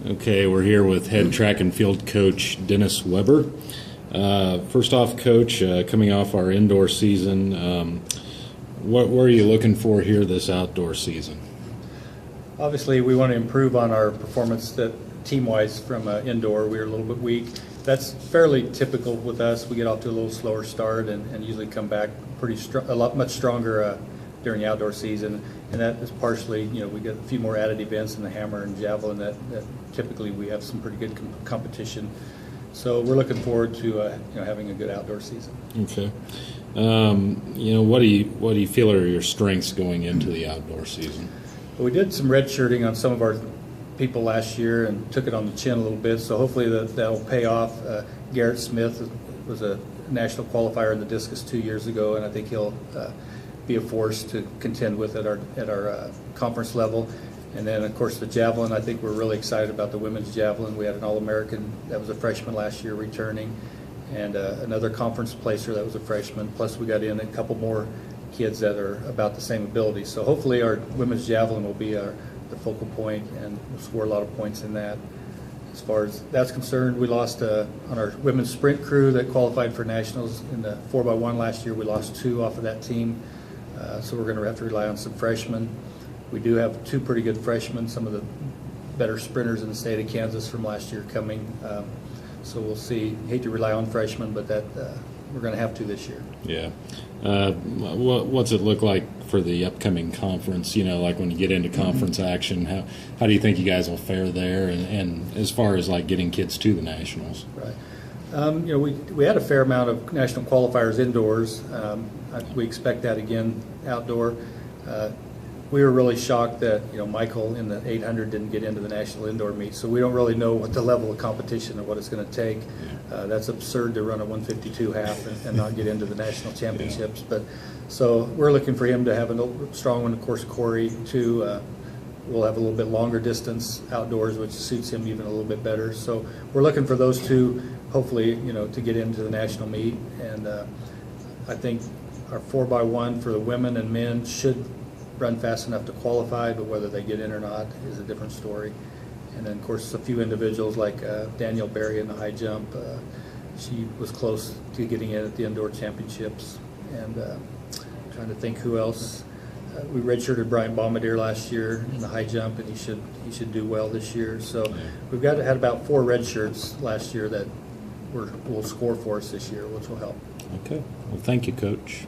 Okay, we're here with head track and field coach Dennis Weber. First off, Coach, coming off our indoor season, what are you looking for here this outdoor season? Obviously, we want to improve on our performance that team-wise from indoor. We were a little bit weak. That's fairly typical with us. We get off to a little slower start and usually come back much stronger during the outdoor season. And that is partially, we get a few more added events in the hammer and javelin that typically we have some pretty good competition. So we're looking forward to having a good outdoor season. Okay. What do you feel are your strengths going into the outdoor season? Well, we did some redshirting on some of our people last year and took it on the chin a little bit. So hopefully that'll pay off. Garrett Smith was a national qualifier in the discus 2 years ago, and I think he'll be a force to contend with at our conference level. And then, of course, the javelin, I think we're really excited about the women's javelin. We had an All-American that was a freshman last year returning, and another conference placer that was a freshman. Plus, we got in a couple more kids that are about the same ability. So hopefully our women's javelin will be the focal point, and we'll score a lot of points in that. As far as that's concerned, we lost on our women's sprint crew that qualified for nationals in the 4x1 last year. We lost 2 off of that team. So we're going to have to rely on some freshmen. We do have 2 pretty good freshmen, some of the better sprinters in the state of Kansas from last year coming. So we'll see. Hate to rely on freshmen, but that we're going to have to this year. Yeah. What's it look like for the upcoming conference? Like when you get into conference action, how do you think you guys will fare there? And as far as like getting kids to the nationals? Right. We had a fair amount of national qualifiers indoors. We expect that again outdoor. We were really shocked that Michael in the 800 didn't get into the national indoor meet, so we don't really know what the level of competition or what it's going to take. That's absurd to run a 152 half and not get into the national championships. But so we're looking for him to have a strong one. Of course, Corey too. We'll have a little bit longer distance outdoors, which suits him even a little bit better. So we're looking for those 2, hopefully, to get into the national meet. And I think our 4x1 for the women and men should run fast enough to qualify, but whether they get in or not is a different story. And then, of course, a few individuals like Danielle Berry in the high jump. She was close to getting in at the indoor championships. And trying to think who else. We redshirted Brian Bombardier last year in the high jump, and he should do well this year. So we've had about 4 redshirts last year that will score for us this year, which will help. Okay. Well, thank you, Coach.